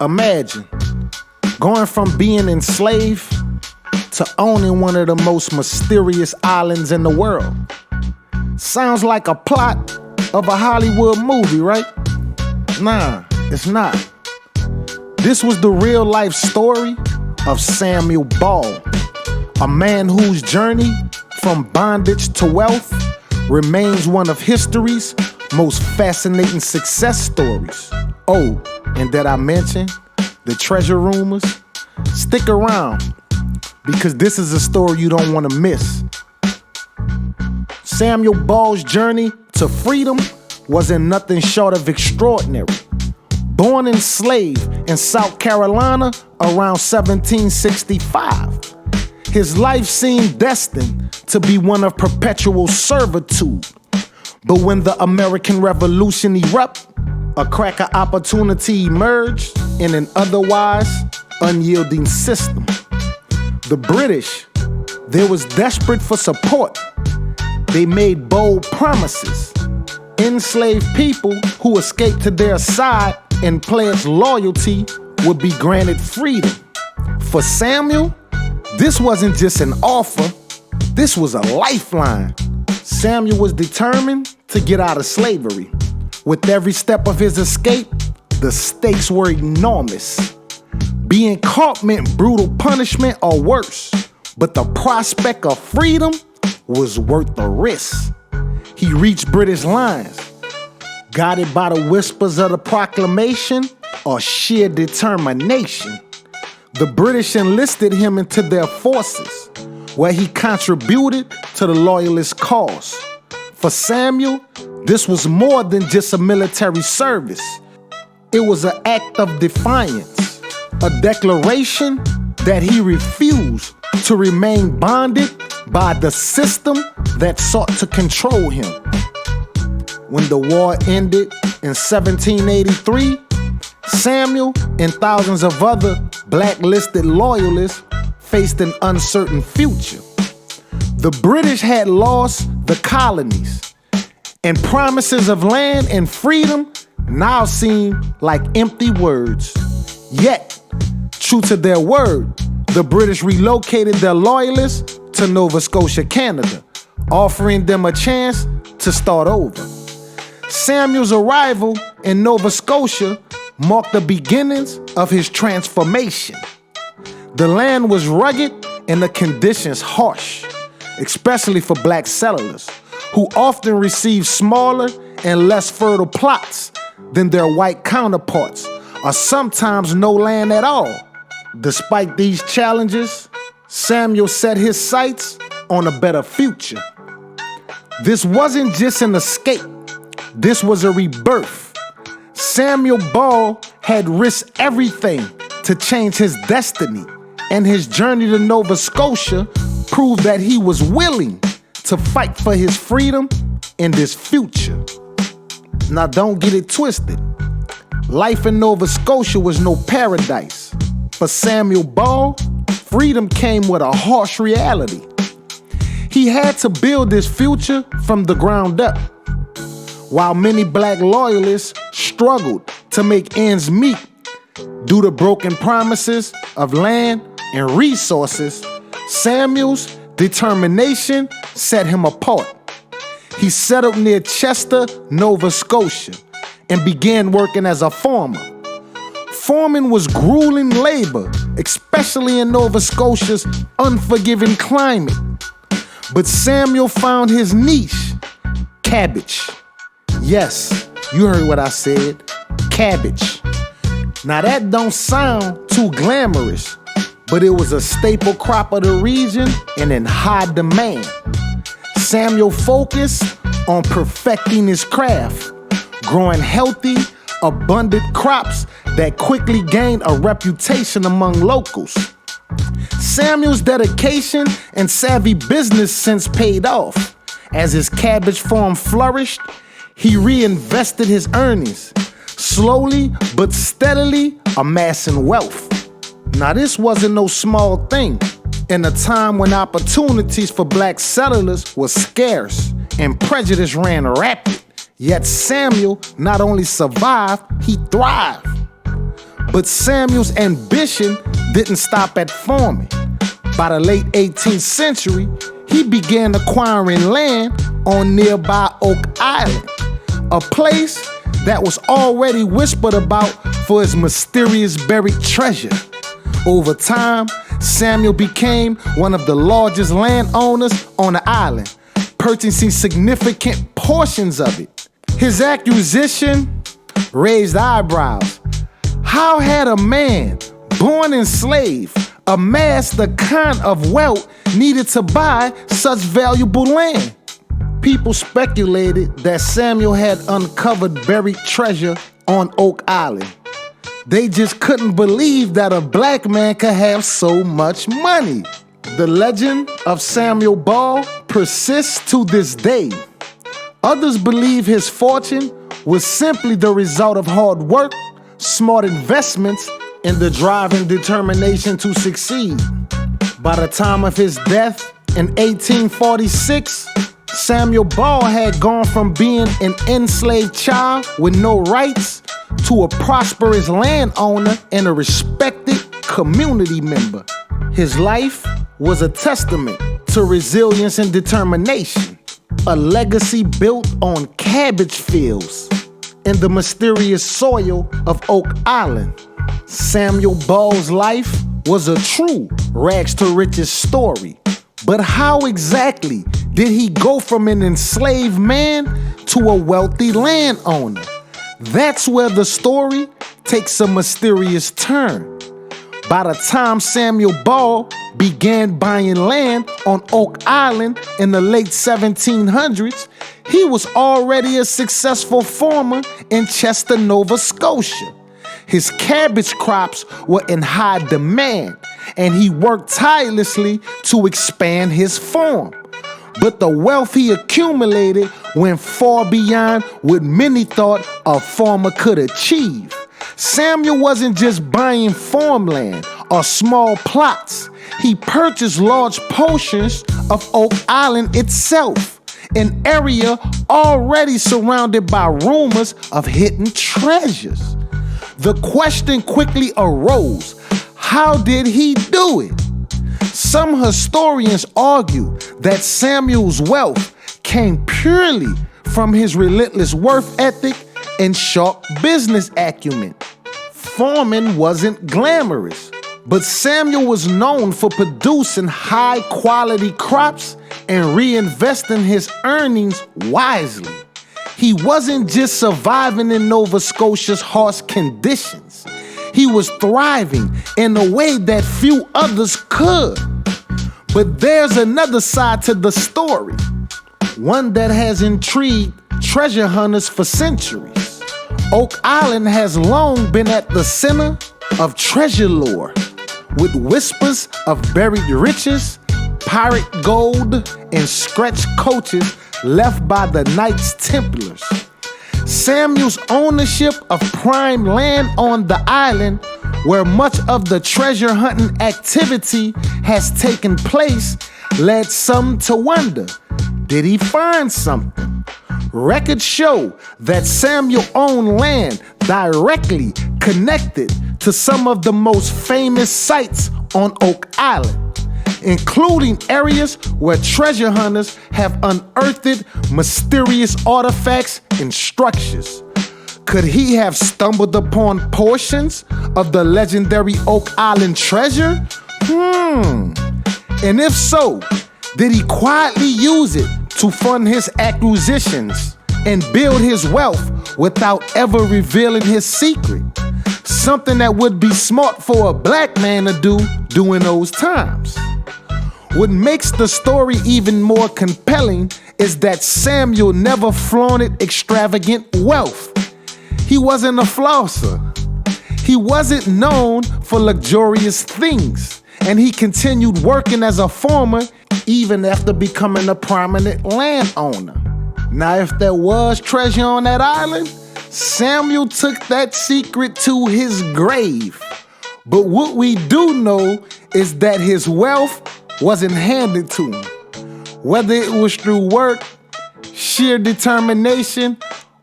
Imagine going from being enslaved to owning one of the most mysterious islands in the world. Sounds like a plot of a Hollywood movie, right? Nah, it's not. This was the real life story of Samuel Ball, a man whose journey from bondage to wealth remains one of history's most fascinating success stories. Oh, and did I mention the treasure rumors? Stick around, because this is a story you don't want to miss. Samuel Ball's journey to freedom wasn't nothing short of extraordinary. Born enslaved in South Carolina around 1765, his life seemed destined to be one of perpetual servitude. But when the American Revolution erupted, a crack of opportunity emerged in an otherwise unyielding system. The British, they was desperate for support. They made bold promises. Enslaved people who escaped to their side and pledged loyalty would be granted freedom. For Samuel, this wasn't just an offer, this was a lifeline. Samuel was determined to get out of slavery. With every step of his escape, the stakes were enormous. Being caught meant brutal punishment or worse, but the prospect of freedom was worth the risk. He reached British lines, guided by the whispers of the proclamation or sheer determination. The British enlisted him into their forces, where he contributed to the Loyalist cause. For Samuel, this was more than just a military service. It was an act of defiance, a declaration that he refused to remain bonded by the system that sought to control him. When the war ended in 1783, Samuel and thousands of other blacklisted loyalists faced an uncertain future. The British had lost the colonies, and promises of land and freedom now seemed like empty words. Yet, true to their word, the British relocated their loyalists to Nova Scotia, Canada, offering them a chance to start over. Samuel's arrival in Nova Scotia marked the beginnings of his transformation. The land was rugged and the conditions harsh, especially for black settlers, who often received smaller and less fertile plots than their white counterparts, or sometimes no land at all. Despite these challenges, Samuel set his sights on a better future. This wasn't just an escape, this was a rebirth. Samuel Ball had risked everything to change his destiny, and his journey to Nova Scotia proved that he was willing to fight for his freedom and his future. Now don't get it twisted. Life in Nova Scotia was no paradise. For Samuel Ball, freedom came with a harsh reality. He had to build his future from the ground up. While many black loyalists struggled to make ends meet due to broken promises of land and resources, Samuel's determination set him apart. He settled near Chester, Nova Scotia, and began working as a farmer. Farming was grueling labor, especially in Nova Scotia's unforgiving climate. But Samuel found his niche: cabbage. Yes, you heard what I said, cabbage. Now that don't sound too glamorous, but it was a staple crop of the region and in high demand. Samuel focused on perfecting his craft, growing healthy, abundant crops that quickly gained a reputation among locals. Samuel's dedication and savvy business sense paid off. As his cabbage farm flourished, he reinvested his earnings, slowly but steadily amassing wealth. Now this wasn't no small thing. In a time when opportunities for black settlers were scarce and prejudice ran rampant, yet Samuel not only survived, he thrived. But Samuel's ambition didn't stop at farming. By the late 18th century, he began acquiring land on nearby Oak Island, a place that was already whispered about for its mysterious buried treasure. Over time, Samuel became one of the largest landowners on the island, purchasing significant portions of it. His acquisition raised eyebrows. How had a man born enslaved amassed the kind of wealth needed to buy such valuable land? People speculated that Samuel had uncovered buried treasure on Oak Island. They just couldn't believe that a black man could have so much money. The legend of Samuel Ball persists to this day. Others believe his fortune was simply the result of hard work, smart investments, and the drive and determination to succeed. By the time of his death in 1846, Samuel Ball had gone from being an enslaved child with no rights to a prosperous landowner and a respected community member. His life was a testament to resilience and determination, a legacy built on cabbage fields in the mysterious soil of Oak Island. Samuel Ball's life was a true rags to riches story. But how exactly did he go from an enslaved man to a wealthy landowner? That's where the story takes a mysterious turn. By the time Samuel Ball began buying land on Oak Island in the late 1700s, he was already a successful farmer in Chester, Nova Scotia. His cabbage crops were in high demand, and he worked tirelessly to expand his farm. But the wealth he accumulated went far beyond what many thought a farmer could achieve. Samuel wasn't just buying farmland or small plots. He purchased large portions of Oak Island itself, an area already surrounded by rumors of hidden treasures. The question quickly arose, how did he do it? Some historians argue that Samuel's wealth came purely from his relentless work ethic and sharp business acumen. Farming wasn't glamorous, but Samuel was known for producing high-quality crops and reinvesting his earnings wisely. He wasn't just surviving in Nova Scotia's harsh conditions. He was thriving in a way that few others could. But there's another side to the story, one that has intrigued treasure hunters for centuries. Oak Island has long been at the center of treasure lore, with whispers of buried riches, pirate gold, and scratched coaches left by the Knights Templars. Samuel's ownership of prime land on the island, where much of the treasure hunting activity has taken place, led some to wonder, did he find something? Records show that Samuel owned land directly connected to some of the most famous sites on Oak Island, including areas where treasure hunters have unearthed mysterious artifacts and structures. Could he have stumbled upon portions of the legendary Oak Island treasure? And if so, did he quietly use it to fund his acquisitions and build his wealth without ever revealing his secret? Something that would be smart for a black man to do during those times. What makes the story even more compelling is that Samuel never flaunted extravagant wealth. He wasn't a flosser. He wasn't known for luxurious things, and he continued working as a farmer even after becoming a prominent landowner. Now, if there was treasure on that island, Samuel took that secret to his grave. But what we do know is that his wealth wasn't handed to him. Whether it was through work, sheer determination,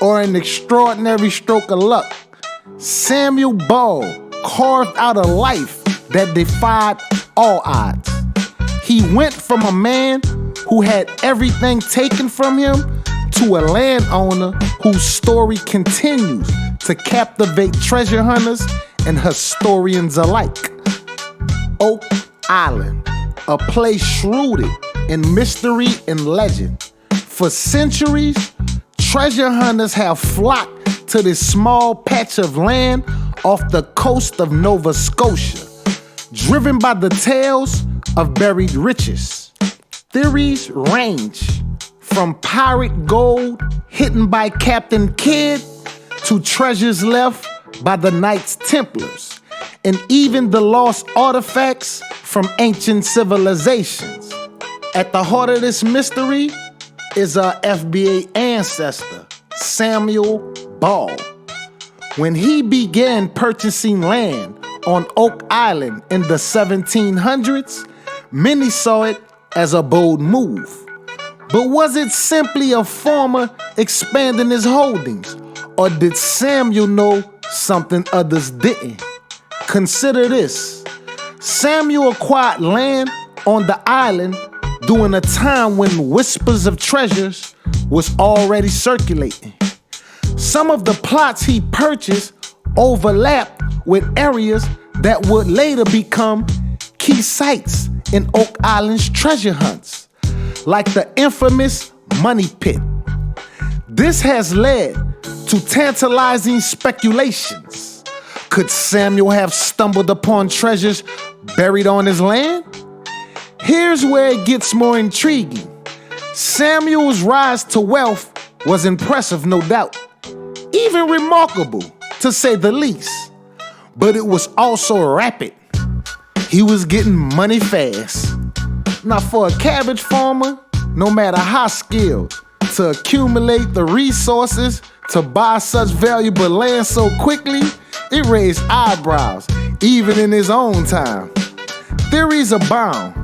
or an extraordinary stroke of luck, Samuel Ball carved out a life that defied all odds. He went from a man who had everything taken from him to a landowner whose story continues to captivate treasure hunters and historians alike. Oak Island, a place shrouded in mystery and legend. For centuries, treasure hunters have flocked to this small patch of land off the coast of Nova Scotia, driven by the tales of buried riches. Theories range from pirate gold hidden by Captain Kidd to treasures left by the Knights Templars, and even the lost artifacts from ancient civilizations. At the heart of this mystery is our FBA ancestor, Samuel Ball. When he began purchasing land on Oak Island in the 1700s, many saw it as a bold move. But was it simply a farmer expanding his holdings, or did Samuel know something others didn't? Consider this. Samuel acquired land on the island during a time when whispers of treasures was already circulating. Some of the plots he purchased overlapped with areas that would later become key sites in Oak Island's treasure hunts, like the infamous Money Pit. This has led to tantalizing speculations. Could Samuel have stumbled upon treasures buried on his land? Here's where it gets more intriguing. Samuel's rise to wealth was impressive, no doubt, even remarkable, to say the least. But it was also rapid. He was getting money fast. Now, for a cabbage farmer, no matter how skilled, to accumulate the resources to buy such valuable land so quickly, it raised eyebrows, even in his own time. Theories abound.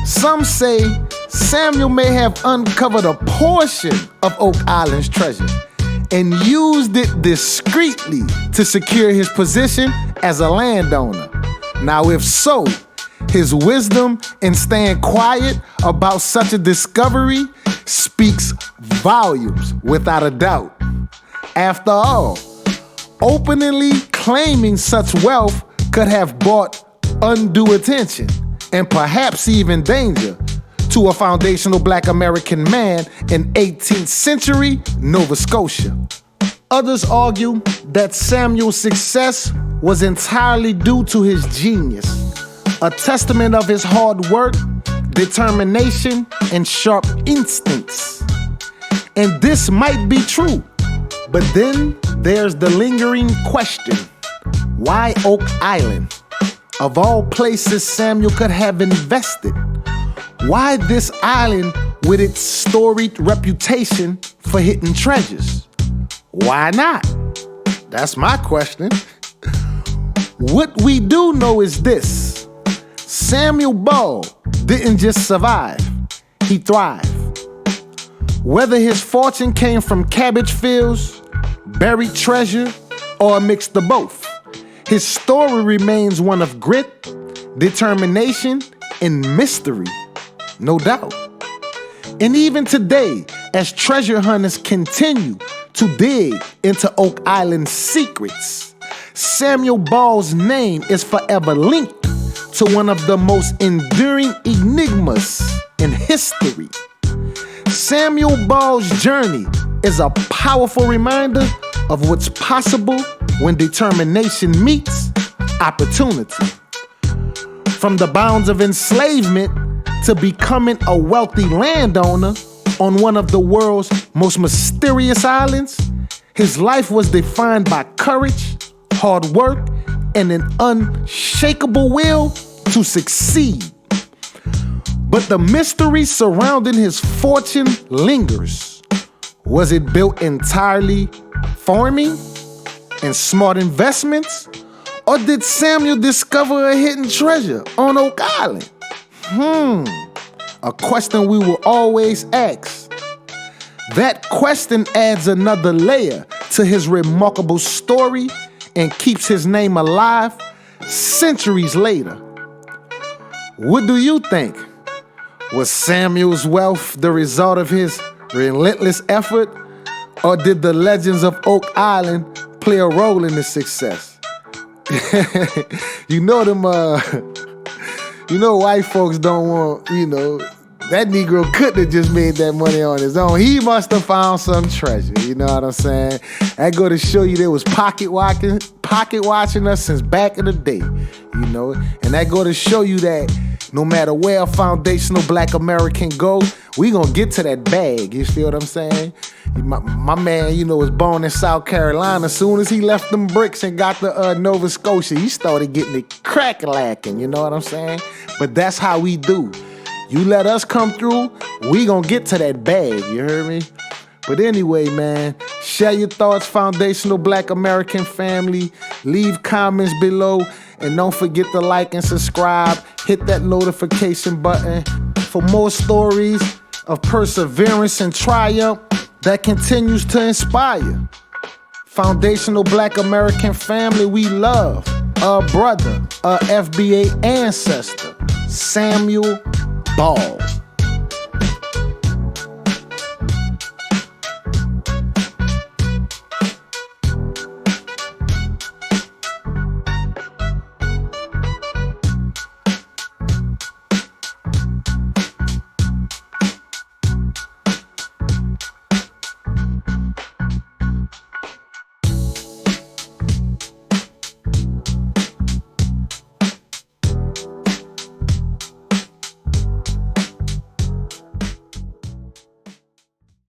Some say Samuel may have uncovered a portion of Oak Island's treasure and used it discreetly to secure his position as a landowner. Now, if so, his wisdom in staying quiet about such a discovery speaks volumes without a doubt. After all, openly claiming such wealth could have brought undue attention and perhaps even danger to a foundational Black American man in 18th century Nova Scotia. Others argue that Samuel's success was entirely due to his genius, a testament of his hard work, determination, and sharp instincts. And this might be true, but then there's the lingering question: why Oak Island? Of all places Samuel could have invested, why this island with its storied reputation for hidden treasures? Why not? That's my question. What we do know is this: Samuel Ball didn't just survive, he thrived. Whether his fortune came from cabbage fields, buried treasure, or a mix of both, his story remains one of grit, determination, and mystery, no doubt. And even today, as treasure hunters continue to dig into Oak Island's secrets, Samuel Ball's name is forever linked to one of the most enduring enigmas in history. Samuel Ball's journey is a powerful reminder of what's possible when determination meets opportunity. From the bounds of enslavement to becoming a wealthy landowner on one of the world's most mysterious islands, his life was defined by courage, hard work, and an unshakable will to succeed. But the mystery surrounding his fortune lingers. Was it built entirely farming and smart investments? Or did Samuel discover a hidden treasure on Oak Island? A question we will always ask. That question adds another layer to his remarkable story and keeps his name alive centuries later. What do you think? Was Samuel's wealth the result of his relentless effort, or did the legends of Oak Island play a role in his success? You know them, white folks don't want, that Negro couldn't have just made that money on his own. He must have found some treasure, you know what I'm saying? That go to show you they was pocket watching us since back in the day, And that go to show you that no matter where a foundational Black American go, we gonna get to that bag, you feel what I'm saying? My man, was born in South Carolina. As soon as he left them bricks and got to Nova Scotia, he started getting it crack-a-lacking, you know what I'm saying? But that's how we do. You let us come through, we gonna get to that bag, you heard me? But anyway, man, share your thoughts, foundational Black American family. Leave comments below, and don't forget to like and subscribe. Hit that notification button for more stories of perseverance and triumph that continues to inspire. Foundational Black American family we love. A brother, a FBA ancestor, Samuel Balls.